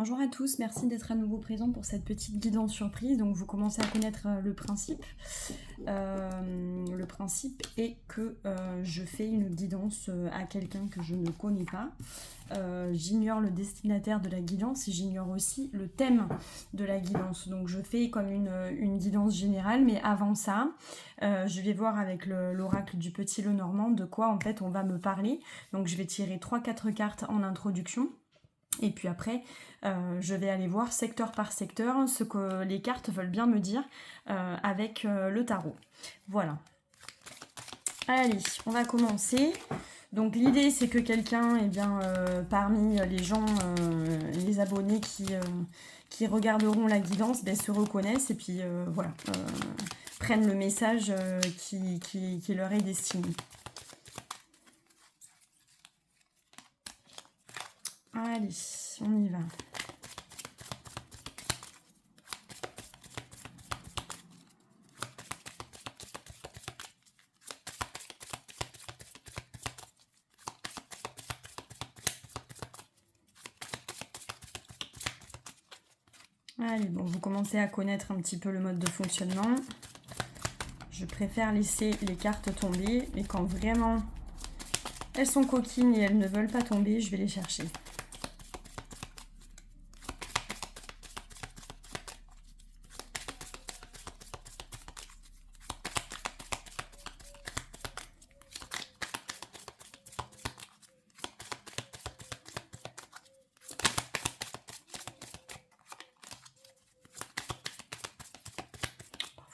Bonjour à tous, merci d'être à nouveau présents pour cette petite guidance surprise. Donc vous commencez à connaître le principe. Le principe est que je fais une guidance à quelqu'un que je ne connais pas. J'ignore le destinataire de la guidance et j'ignore aussi le thème de la guidance. Donc je fais comme une guidance générale, mais avant ça, je vais voir avec l'oracle du Petit Lenormand de quoi en fait on va me parler. Donc je vais tirer 3-4 cartes en introduction. Et puis après, je vais aller voir secteur par secteur ce que les cartes veulent bien me dire avec le tarot. Voilà. Allez, on va commencer. Donc l'idée c'est que quelqu'un, parmi les gens, les abonnés qui regarderont la guidance, se reconnaissent et puis prennent le message qui leur est destiné. Allez, on y va. Allez, bon, vous commencez à connaître un petit peu le mode de fonctionnement. Je préfère laisser les cartes tomber, mais quand vraiment elles sont coquines et elles ne veulent pas tomber, je vais les chercher.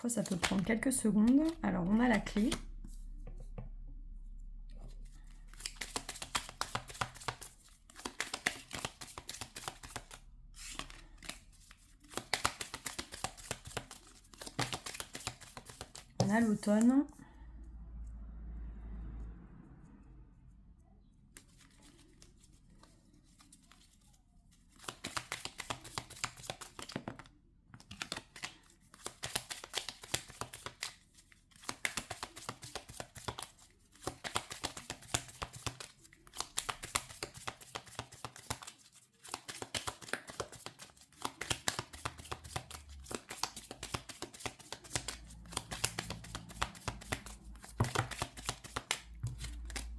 Parfois ça peut prendre quelques secondes. Alors on a la clé. On a l'automne.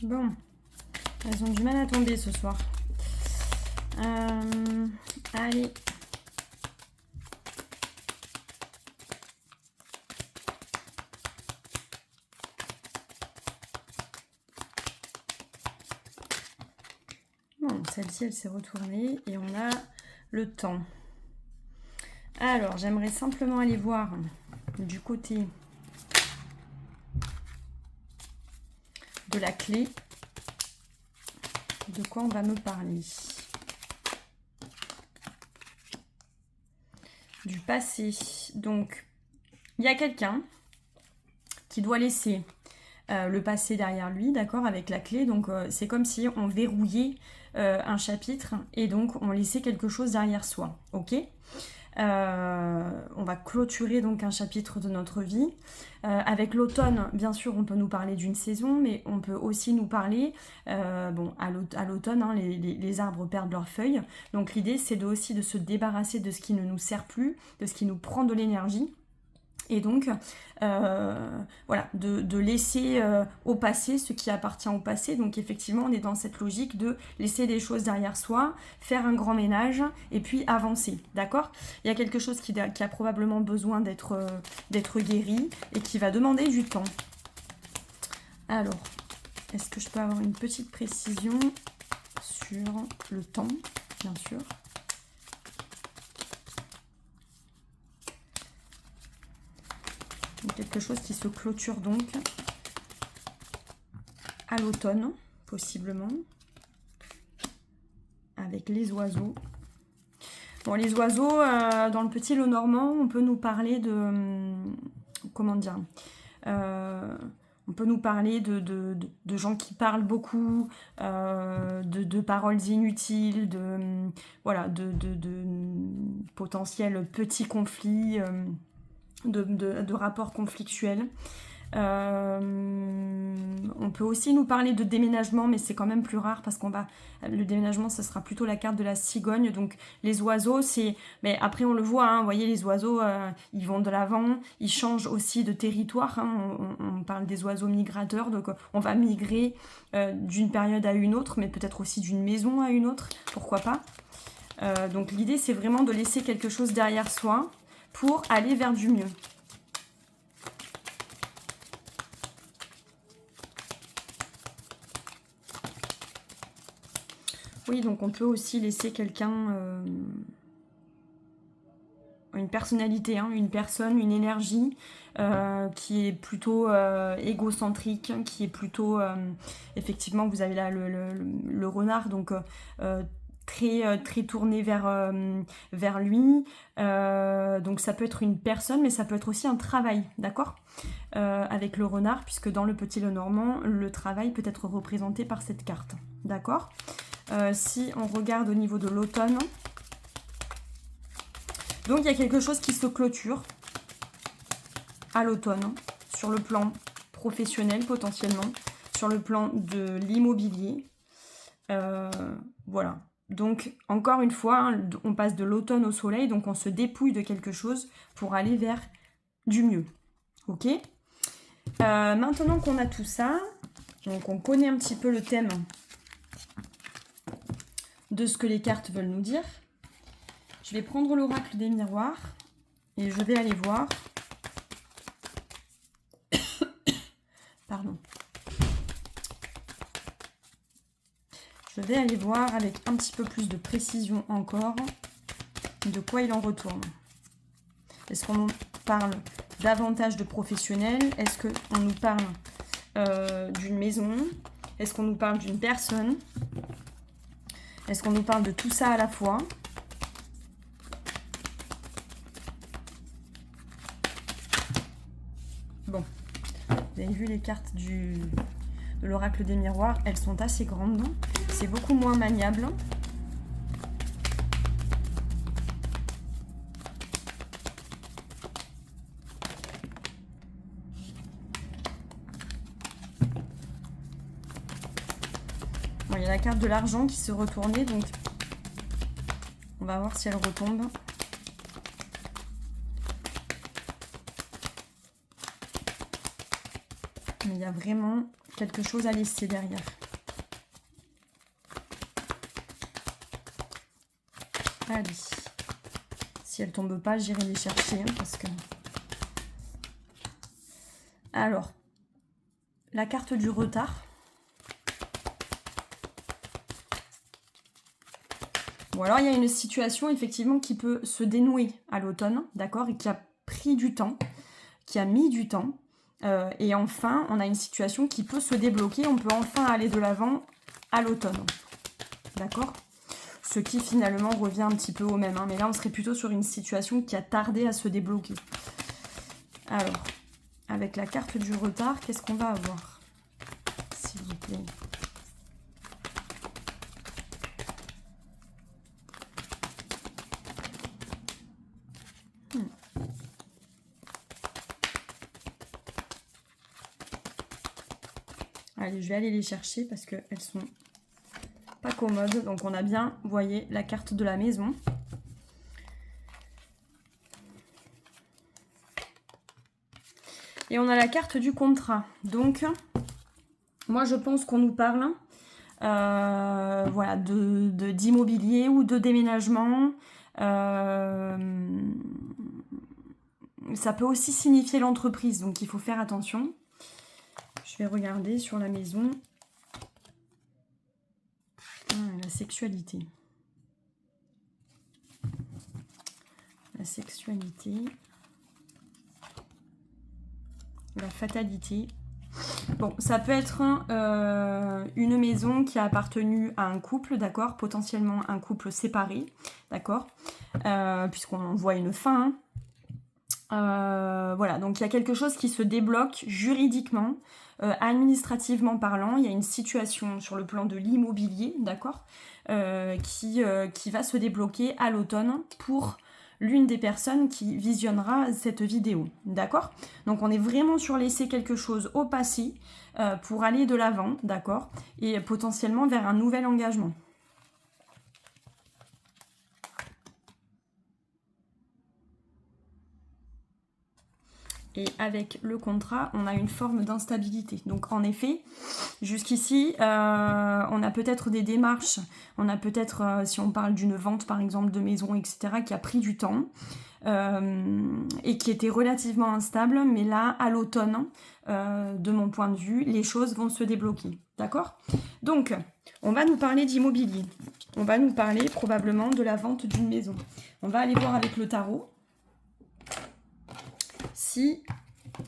Bon, elles ont du mal à tomber ce soir. Allez. Bon, celle-ci, elle s'est retournée et on a le temps. Alors, j'aimerais simplement aller voir du côté de la clé, de quoi on va me parler. Du passé. Donc, il y a quelqu'un qui doit laisser le passé derrière lui, d'accord, avec la clé. Donc, c'est comme si on verrouillait un chapitre et donc on laissait quelque chose derrière soi, ok ? On va clôturer donc un chapitre de notre vie. Avec l'automne, bien sûr, on peut nous parler d'une saison, mais on peut aussi nous parler, à l'automne, hein, les arbres perdent leurs feuilles. Donc l'idée, c'est aussi de se débarrasser de ce qui ne nous sert plus, de ce qui nous prend de l'énergie. Et donc, de laisser au passé ce qui appartient au passé. Donc effectivement, on est dans cette logique de laisser des choses derrière soi, faire un grand ménage et puis avancer, d'accord ? Il y a quelque chose qui a probablement besoin d'être guéri et qui va demander du temps. Alors, est-ce que je peux avoir une petite précision sur le temps, bien sûr ? Quelque chose qui se clôture donc à l'automne, possiblement, avec les oiseaux. Bon, les oiseaux, dans le Petit Lenormand, on peut nous parler de... comment dire on peut nous parler de gens qui parlent beaucoup, de paroles inutiles, de potentiels petits conflits, de rapports conflictuels. On peut aussi nous parler de déménagement, mais c'est quand même plus rare parce le déménagement, ce sera plutôt la carte de la cigogne. Donc les oiseaux, mais après on le voit, hein, vous voyez, les oiseaux, ils vont de l'avant, ils changent aussi de territoire. Hein, on parle des oiseaux migrateurs, donc on va migrer d'une période à une autre, mais peut-être aussi d'une maison à une autre, pourquoi pas. Donc l'idée, c'est vraiment de laisser quelque chose derrière soi pour aller vers du mieux. Oui, donc on peut aussi laisser quelqu'un, une personnalité, hein, une personne, une énergie qui est plutôt égocentrique, qui est plutôt, effectivement, vous avez là le renard, donc très tourné vers lui. Donc ça peut être une personne, mais ça peut être aussi un travail, d'accord, avec le renard, puisque dans le Petit Lenormand, le travail peut être représenté par cette carte, d'accord. Si on regarde au niveau de l'automne, donc il y a quelque chose qui se clôture à l'automne, sur le plan professionnel potentiellement, sur le plan de l'immobilier. Voilà. Donc encore une fois, hein, on passe de l'automne au soleil, donc on se dépouille de quelque chose pour aller vers du mieux. Ok. Maintenant qu'on a tout ça, donc on connaît un petit peu le thème de ce que les cartes veulent nous dire. Je vais prendre l'oracle des miroirs et je vais aller voir. Pardon. Je vais aller voir avec un petit peu plus de précision encore de quoi il en retourne. Est-ce qu'on nous parle davantage de professionnels? Est-ce qu'on nous parle d'une maison? Est-ce qu'on nous parle d'une personne? Est-ce qu'on nous parle de tout ça à la fois? Bon, vous avez vu les cartes de l'oracle des miroirs, elles sont assez grandes. C'est beaucoup moins maniable. Bon, il y a la carte de l'argent qui se retournait, donc on va voir si elle retombe. Mais il y a vraiment quelque chose à laisser derrière. Allez. Si elle tombe pas, j'irai les chercher, hein, parce que... Alors, la carte du retard. Bon, alors il y a une situation effectivement qui peut se dénouer à l'automne, d'accord, et qui a pris du temps, qui a mis du temps. Et enfin, on a une situation qui peut se débloquer, on peut enfin aller de l'avant à l'automne, d'accord. Ce qui finalement revient un petit peu au même, hein, mais là on serait plutôt sur une situation qui a tardé à se débloquer. Alors, avec la carte du retard, qu'est-ce qu'on va avoir, s'il vous plaît? Allez, je vais aller les chercher parce qu'elles sont pas commodes. Donc on a bien, vous voyez, la carte de la maison. Et on a la carte du contrat. Donc, moi je pense qu'on nous parle voilà, d'immobilier ou de déménagement. Ça peut aussi signifier l'entreprise, donc il faut faire attention. Je vais regarder sur la maison. La sexualité. La sexualité. La fatalité. Bon, ça peut être une maison qui a appartenu à un couple, d'accord, potentiellement un couple séparé, d'accord, puisqu'on voit une fin. Voilà, donc il y a quelque chose qui se débloque juridiquement, administrativement parlant. Il y a une situation sur le plan de l'immobilier, d'accord, qui va se débloquer à l'automne pour l'une des personnes qui visionnera cette vidéo, d'accord? Donc on est vraiment sur laisser quelque chose au passé pour aller de l'avant, d'accord? Et potentiellement vers un nouvel engagement. Et avec le contrat, on a une forme d'instabilité. Donc en effet, jusqu'ici, on a peut-être des démarches, on a peut-être, si on parle d'une vente par exemple de maison, etc., qui a pris du temps et qui était relativement instable. Mais là, à l'automne, de mon point de vue, les choses vont se débloquer. D'accord? Donc, on va nous parler d'immobilier. On va nous parler probablement de la vente d'une maison. On va aller voir avec le tarot si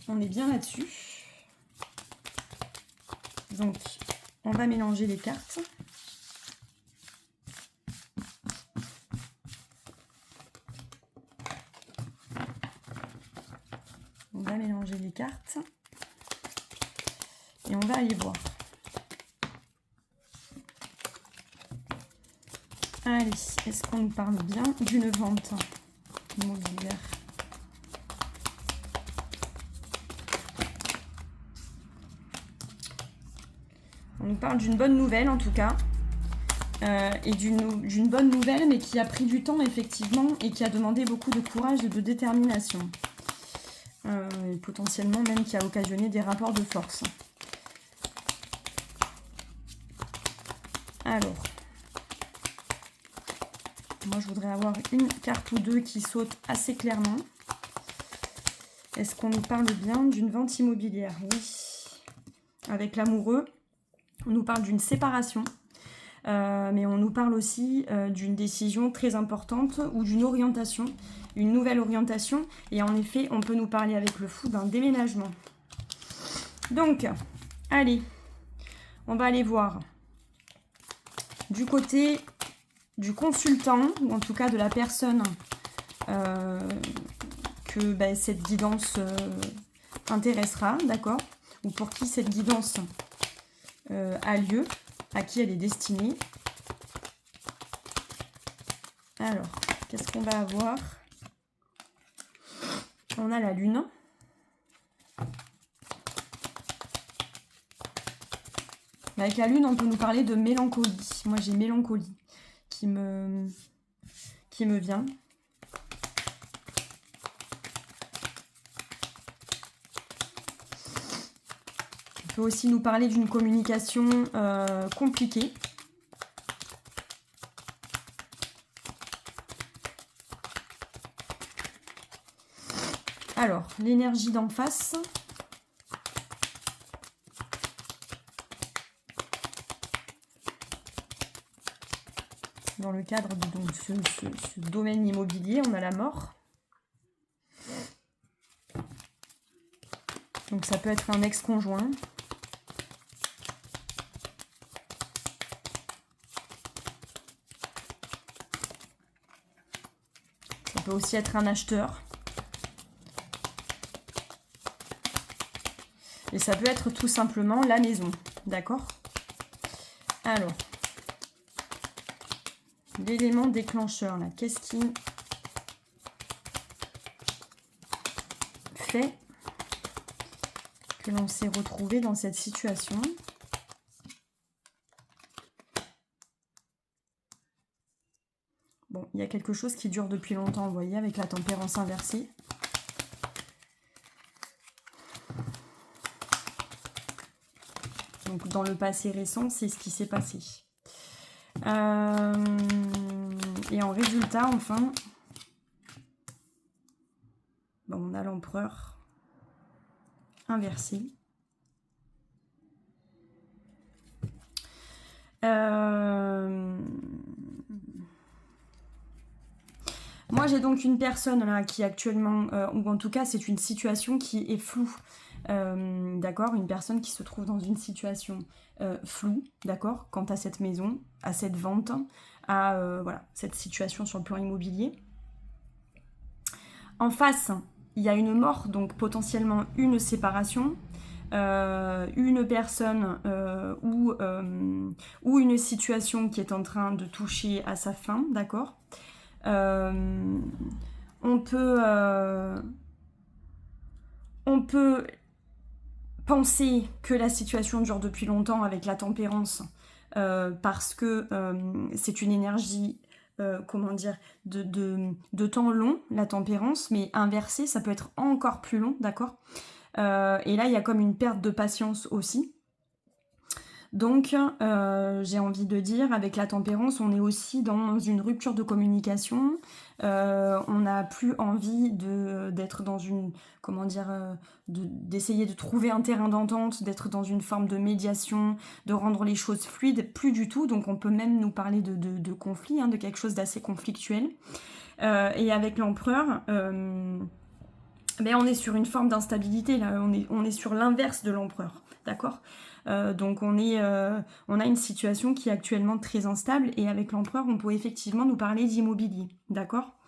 on est bien là-dessus. Donc, on va mélanger les cartes. On va mélanger les cartes. Et on va aller voir. Allez, est-ce qu'on nous parle bien d'une vente immobilière ? On nous parle d'une bonne nouvelle en tout cas, et d'une bonne nouvelle mais qui a pris du temps effectivement et qui a demandé beaucoup de courage et de détermination. Et potentiellement même qui a occasionné des rapports de force. Alors, moi je voudrais avoir une carte ou deux qui sautent assez clairement. Est-ce qu'on nous parle bien d'une vente immobilière? Oui. Avec l'amoureux. On nous parle d'une séparation, mais on nous parle aussi d'une décision très importante ou d'une orientation, une nouvelle orientation. Et en effet, on peut nous parler avec le fou d'un déménagement. Donc, allez, on va aller voir du côté du consultant, ou en tout cas de la personne que cette guidance intéressera, d'accord? Ou pour qui cette guidance a lieu, à qui elle est destinée. Alors, qu'est-ce qu'on va avoir? On a la lune. Avec la lune, on peut nous parler de mélancolie. Moi, j'ai mélancolie qui me vient. On peut aussi nous parler d'une communication compliquée. Alors, l'énergie d'en face. Dans le cadre de donc, ce domaine immobilier, on a la mort. Donc ça peut être un ex-conjoint. Ça peut aussi être un acheteur. Et ça peut être tout simplement la maison. D'accord? Alors, l'élément déclencheur, là, qu'est-ce qui fait que l'on s'est retrouvé dans cette situation? Bon, il y a quelque chose qui dure depuis longtemps, vous voyez, avec la tempérance inversée. Donc, dans le passé récent, c'est ce qui s'est passé. Et en résultat, enfin, bon, on a l'empereur inversé. Moi, j'ai donc une personne là qui actuellement, ou en tout cas, c'est une situation qui est floue. D'accord, une personne qui se trouve dans une situation floue, d'accord, quant à cette maison, à cette vente, à voilà, cette situation sur le plan immobilier. En face, il y a une mort, donc potentiellement une séparation, une personne ou une situation qui est en train de toucher à sa fin, d'accord. On peut penser que la situation dure depuis longtemps avec la tempérance, parce que c'est une énergie, comment dire, de temps long, la tempérance, mais inversée, ça peut être encore plus long, d'accord. Et là, il y a comme une perte de patience aussi. Donc, j'ai envie de dire, avec la tempérance, on est aussi dans une rupture de communication. On n'a plus envie d'être dans une, comment dire, d'essayer de trouver un terrain d'entente, d'être dans une forme de médiation, de rendre les choses fluides, plus du tout. Donc, on peut même nous parler de conflit, hein, de quelque chose d'assez conflictuel. Et avec l'empereur, mais on est sur une forme d'instabilité, là, on est sur l'inverse de l'empereur, d'accord. Donc on a une situation qui est actuellement très instable, et avec l'empereur, on peut effectivement nous parler d'immobilier, d'accord.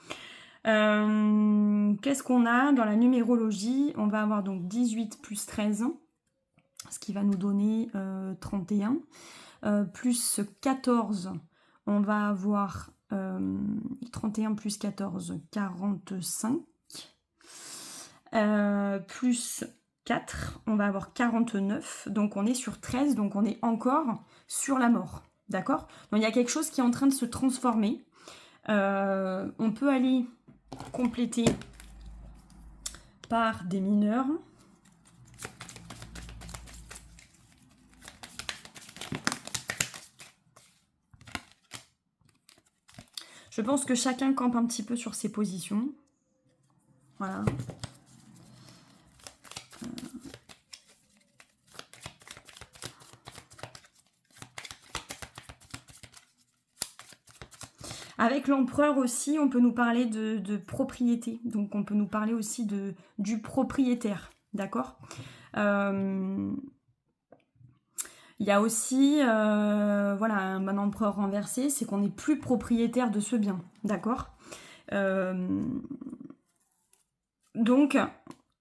Qu'est-ce qu'on a dans la numérologie? On va avoir donc 18 plus 13, ce qui va nous donner 31, plus 14, on va avoir 31 plus 14, 45, plus 4, on va avoir 49, donc on est sur 13, donc on est encore sur la mort, d'accord. Donc il y a quelque chose qui est en train de se transformer. On peut aller compléter par des mineurs. Je pense que chacun campe un petit peu sur ses positions. Voilà. Avec l'empereur aussi, on peut nous parler de propriété. Donc on peut nous parler aussi du propriétaire, d'accord. Il y a aussi voilà, un empereur renversé, c'est qu'on n'est plus propriétaire de ce bien, d'accord. Donc,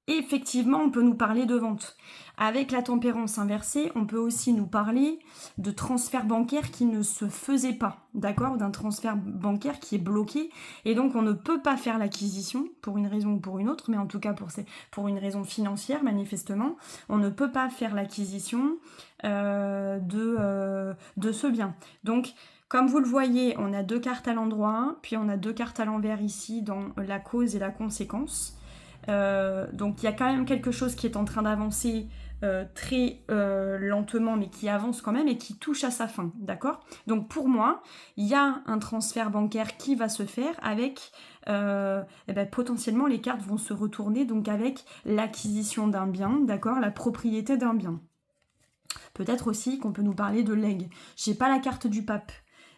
effectivement, on peut nous parler de vente. Avec la tempérance inversée, on peut aussi nous parler de transfert bancaire qui ne se faisait pas, d'accord, d'un transfert bancaire qui est bloqué, et donc on ne peut pas faire l'acquisition, pour une raison ou pour une autre, mais en tout cas pour une raison financière, manifestement, on ne peut pas faire l'acquisition de ce bien. Donc, comme vous le voyez, on a deux cartes à l'endroit, puis on a deux cartes à l'envers ici dans la cause et la conséquence. Donc il y a quand même quelque chose qui est en train d'avancer très lentement, mais qui avance quand même et qui touche à sa fin, d'accord. Donc pour moi, il y a un transfert bancaire qui va se faire avec potentiellement les cartes vont se retourner, donc avec l'acquisition d'un bien, d'accord, la propriété d'un bien. Peut-être aussi qu'on peut nous parler de legs. J'ai pas la carte du pape,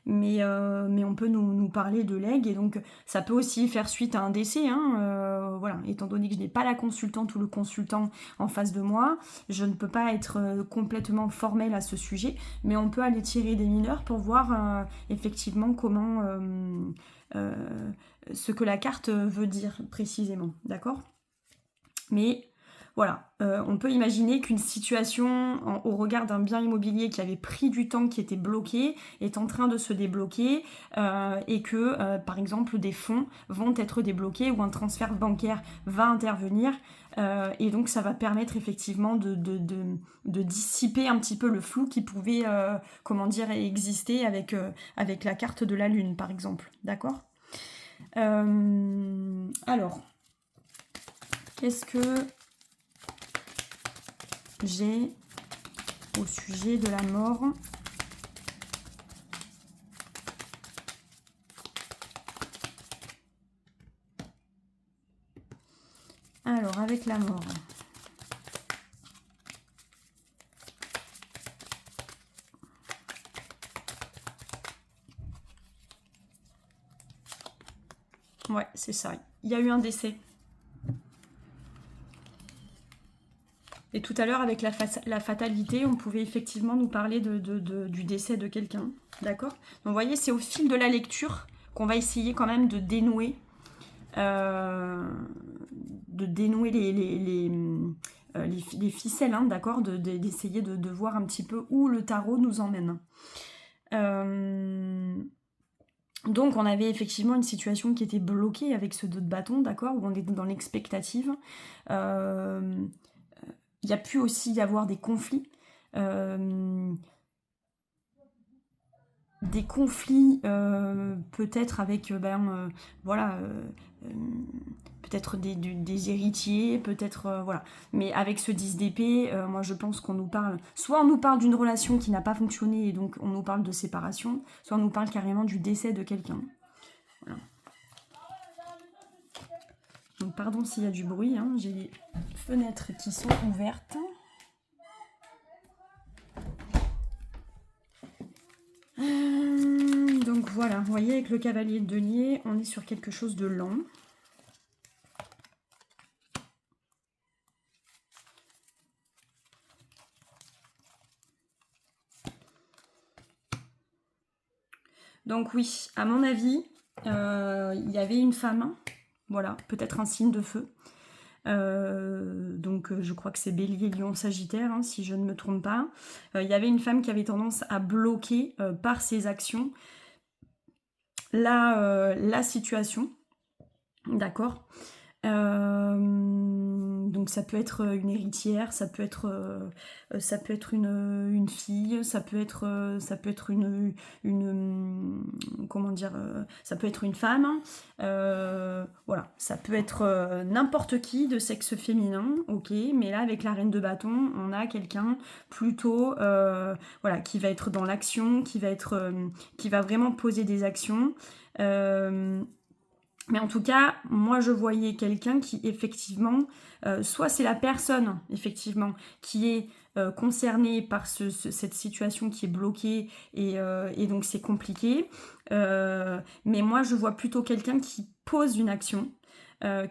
mais on peut nous parler de legs, et donc ça peut aussi faire suite à un décès, hein, voilà. Étant donné que je n'ai pas la consultante ou le consultant en face de moi, je ne peux pas être complètement formelle à ce sujet, mais on peut aller tirer des mineurs pour voir effectivement comment ce que la carte veut dire précisément, d'accord. Mais voilà, on peut imaginer qu'une situation au regard d'un bien immobilier qui avait pris du temps, qui était bloqué, est en train de se débloquer, et que, par exemple, des fonds vont être débloqués ou un transfert bancaire va intervenir, et donc ça va permettre effectivement de dissiper un petit peu le flou qui pouvait, comment dire, exister avec la carte de la Lune, par exemple, d'accord. Alors, qu'est-ce que j'ai au sujet de la mort? Alors, avec la mort. Ouais, c'est ça. Il y a eu un décès. Et tout à l'heure, avec la fatalité, on pouvait effectivement nous parler du décès de quelqu'un. D'accord. Donc, vous voyez, c'est au fil de la lecture qu'on va essayer quand même de dénouer, les ficelles, hein, d'accord, d'essayer de voir un petit peu où le tarot nous emmène. Donc on avait effectivement une situation qui était bloquée avec ce 2 de bâton, d'accord, où on est dans l'expectative. Il y a pu aussi y avoir des conflits. Peut-être avec voilà, peut-être des héritiers, peut-être voilà. Mais avec ce 10 d'épée, moi je pense qu'on nous parle, soit on nous parle d'une relation qui n'a pas fonctionné et donc on nous parle de séparation, soit on nous parle carrément du décès de quelqu'un. Voilà. Donc pardon s'il y a du bruit, hein, j'ai les fenêtres qui sont ouvertes. Donc voilà, vous voyez avec le cavalier de denier, on est sur quelque chose de lent. Donc oui, à mon avis, il y avait une femme, voilà, peut-être un signe de feu. Donc je crois que c'est Bélier, Lion, Sagittaire, hein, si je ne me trompe pas. Il y avait une femme qui avait tendance à bloquer par ses actions la situation, d'accord. Donc ça peut être une héritière, ça peut être une fille, ça peut être comment dire, ça peut être une femme, voilà, ça peut être n'importe qui de sexe féminin, ok, mais là avec la reine de bâton, on a quelqu'un plutôt voilà, qui va être dans l'action, qui va vraiment poser des actions. Mais en tout cas, moi je voyais quelqu'un qui effectivement, soit c'est la personne effectivement qui est concernée par cette situation qui est bloquée et donc c'est compliqué. Mais moi je vois plutôt quelqu'un qui pose une action,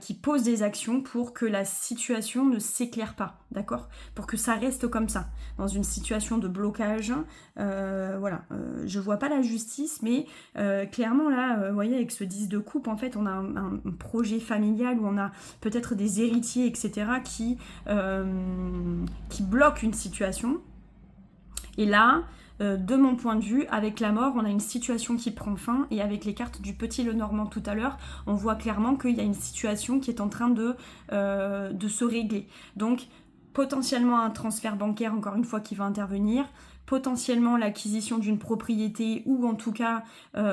qui pose des actions pour que la situation ne s'éclaire pas, d'accord? Pour que ça reste comme ça, dans une situation de blocage. Voilà, je vois pas la justice, mais clairement là, vous voyez, avec ce 10 de coupe, en fait, on a un projet familial où on a peut-être des héritiers, etc., qui bloquent une situation. Et là, de mon point de vue, avec la mort, on a une situation qui prend fin, et avec les cartes du petit Lenormand tout à l'heure, on voit clairement qu'il y a une situation qui est en train de se régler. Donc, potentiellement un transfert bancaire, encore une fois, qui va intervenir, potentiellement l'acquisition d'une propriété, ou en tout cas,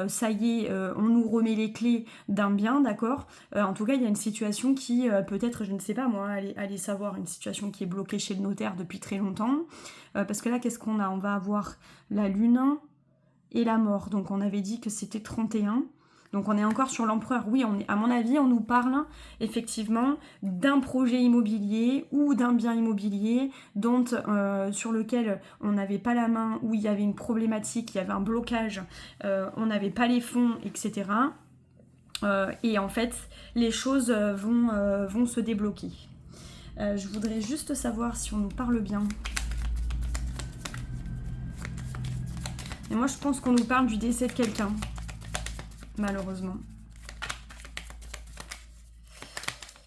ça y est, on nous remet les clés d'un bien, d'accord. En tout cas, il y a une situation qui, peut-être, je ne sais pas moi, allez savoir, une situation qui est bloquée chez le notaire depuis très longtemps. Parce que là, qu'est-ce qu'on a? On va avoir la lune et la mort. Donc on avait dit que c'était 31. Donc on est encore sur l'empereur. Oui, à mon avis, on nous parle effectivement d'un projet immobilier ou d'un bien immobilier sur lequel on n'avait pas la main, où il y avait une problématique, il y avait un blocage, on n'avait pas les fonds, etc. Et en fait, les choses vont se débloquer. Je voudrais juste savoir si on nous parle bien. Et moi, je pense qu'on nous parle du décès de quelqu'un, malheureusement.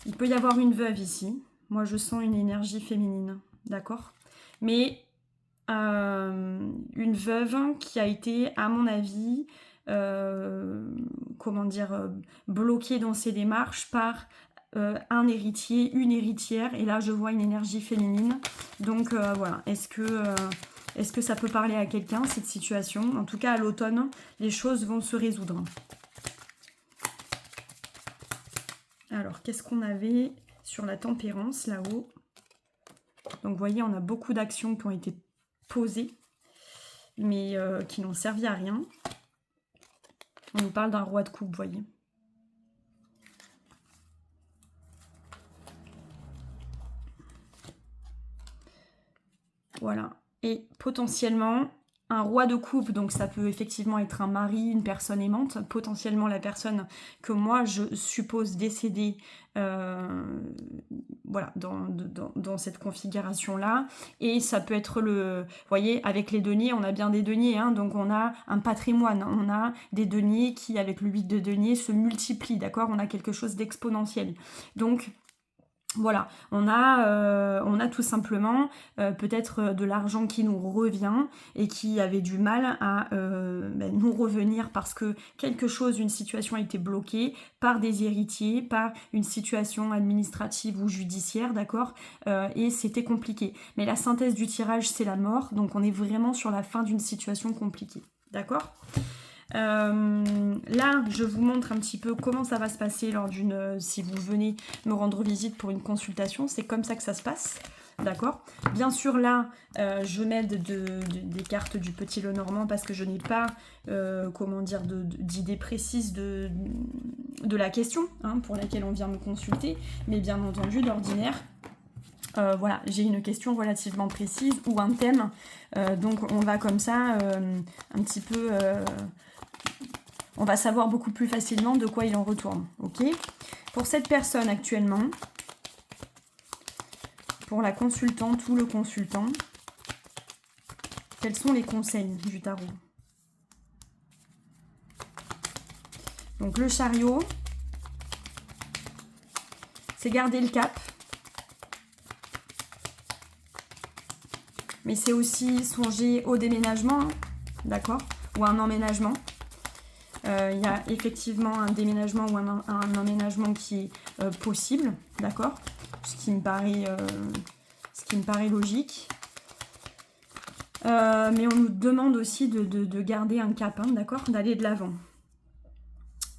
Il peut y avoir une veuve ici. Moi, je sens une énergie féminine, d'accord? Mais une veuve qui a été, à mon avis, bloquée dans ses démarches par un héritier, une héritière. Et là, je vois une énergie féminine. Donc, voilà. Est-ce que ça peut parler à quelqu'un, cette situation? En tout cas, à l'automne, les choses vont se résoudre. Alors, qu'est-ce qu'on avait sur la tempérance, là-haut? Donc, vous voyez, on a beaucoup d'actions qui ont été posées, mais qui n'ont servi à rien. On nous parle d'un roi de coupe, vous voyez. Voilà. Et potentiellement, un roi de coupe, donc ça peut effectivement être un mari, une personne aimante, potentiellement la personne que moi je suppose décédée voilà, dans cette configuration-là. Et ça peut être vous voyez, avec les deniers, on a bien des deniers, hein, donc on a un patrimoine, on a des deniers qui, avec le 8 de denier, se multiplient, d'accord? On a quelque chose d'exponentiel. Donc, Voilà, on a tout simplement peut-être de l'argent qui nous revient et qui avait du mal à nous revenir parce que quelque chose, une situation a été bloquée par des héritiers, par une situation administrative ou judiciaire, d'accord, et c'était compliqué. Mais la synthèse du tirage, c'est la mort, donc on est vraiment sur la fin d'une situation compliquée, d'accord ? Là, je vous montre un petit peu comment ça va se passer lors d'une... si vous venez me rendre visite pour une consultation, c'est comme ça que ça se passe, d'accord ? Bien sûr, là, je m'aide des cartes du Petit Lenormand parce que je n'ai pas, d'idée précise de la question pour laquelle on vient me consulter, mais bien entendu, d'ordinaire, voilà, j'ai une question relativement précise ou un thème, donc on va comme ça un petit peu... on va savoir beaucoup plus facilement de quoi il en retourne, ok ? Pour cette personne actuellement, pour la consultante ou le consultant, quels sont les conseils du tarot ? Donc le chariot, c'est garder le cap, mais c'est aussi songer au déménagement, d'accord ? Ou un emménagement. Il y a effectivement un déménagement ou un emménagement qui est possible, d'accord, ce qui me paraît logique. Mais on nous demande aussi de garder un cap, d'accord, d'aller de l'avant.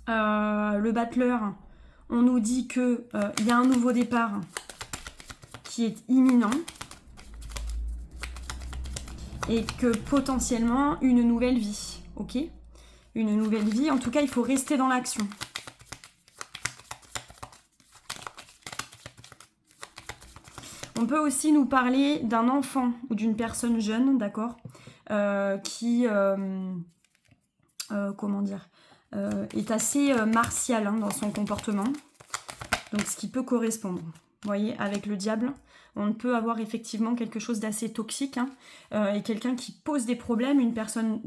Le battleur, on nous dit qu'il y a un nouveau départ qui est imminent et que potentiellement une nouvelle vie, ok ? Une nouvelle vie. En tout cas, il faut rester dans l'action. On peut aussi nous parler d'un enfant ou d'une personne jeune, d'accord, qui, est assez martial dans son comportement. Donc, ce qui peut correspondre. Vous voyez, avec le diable, on peut avoir effectivement quelque chose d'assez toxique et quelqu'un qui pose des problèmes, une personne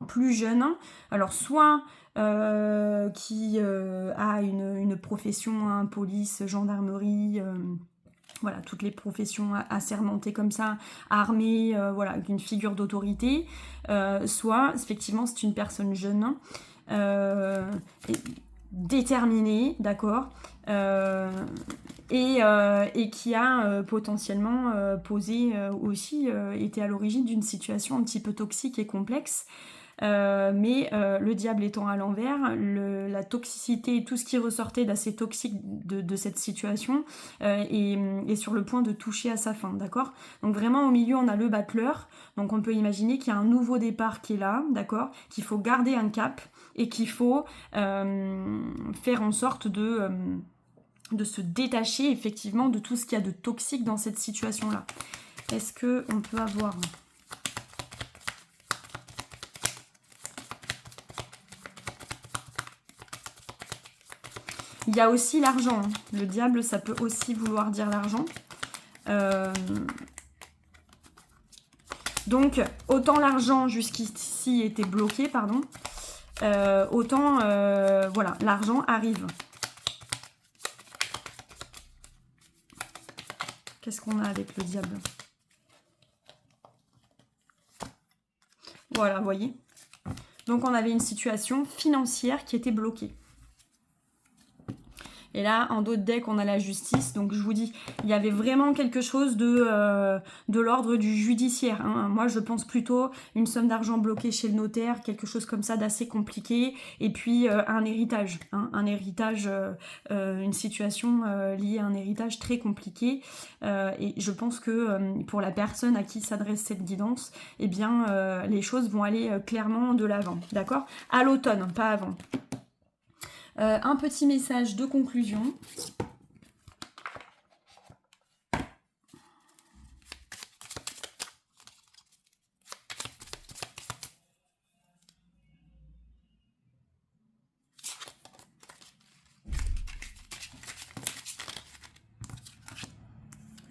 plus jeune, alors soit qui a une profession, police, gendarmerie, voilà, toutes les professions assermentées comme ça, armée, voilà, une figure d'autorité, soit effectivement c'est une personne jeune, déterminée, d'accord, et qui a potentiellement posé aussi, été à l'origine d'une situation un petit peu toxique et complexe. Mais le diable étant à l'envers, la toxicité et tout ce qui ressortait d'assez toxique de cette situation est sur le point de toucher à sa fin, d'accord ? Donc vraiment au milieu on a le battleur, donc on peut imaginer qu'il y a un nouveau départ qui est là, d'accord ? Qu'il faut garder un cap et qu'il faut faire en sorte de se détacher effectivement de tout ce qu'il y a de toxique dans cette situation-là. Est-ce qu'on peut avoir... Il y a aussi l'argent. Le diable, ça peut aussi vouloir dire l'argent. Donc, autant l'argent jusqu'ici était bloqué, pardon, autant, voilà, l'argent arrive. Qu'est-ce qu'on a avec le diable ? Voilà, vous voyez. Donc, on avait une situation financière qui était bloquée. Et là, en dos de deck, on a la justice. Donc, je vous dis, il y avait vraiment quelque chose de l'ordre du judiciaire. Moi, je pense plutôt une somme d'argent bloquée chez le notaire, quelque chose comme ça d'assez compliqué. Et puis, un héritage. Un héritage, une situation liée à un héritage très compliqué. Et je pense que pour la personne à qui s'adresse cette guidance, eh bien, les choses vont aller clairement de l'avant. D'accord ? À l'automne, pas avant. Un petit message de conclusion.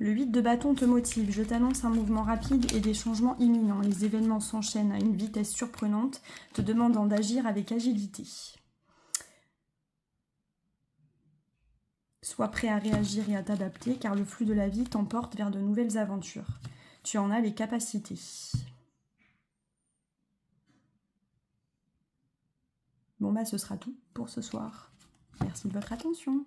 Le 8 de bâton te motive. Je t'annonce un mouvement rapide et des changements imminents. Les événements s'enchaînent à une vitesse surprenante, te demandant d'agir avec agilité. Sois prêt à réagir et à t'adapter, car le flux de la vie t'emporte vers de nouvelles aventures. Tu en as les capacités. Bon bah ce sera tout pour ce soir. Merci de votre attention.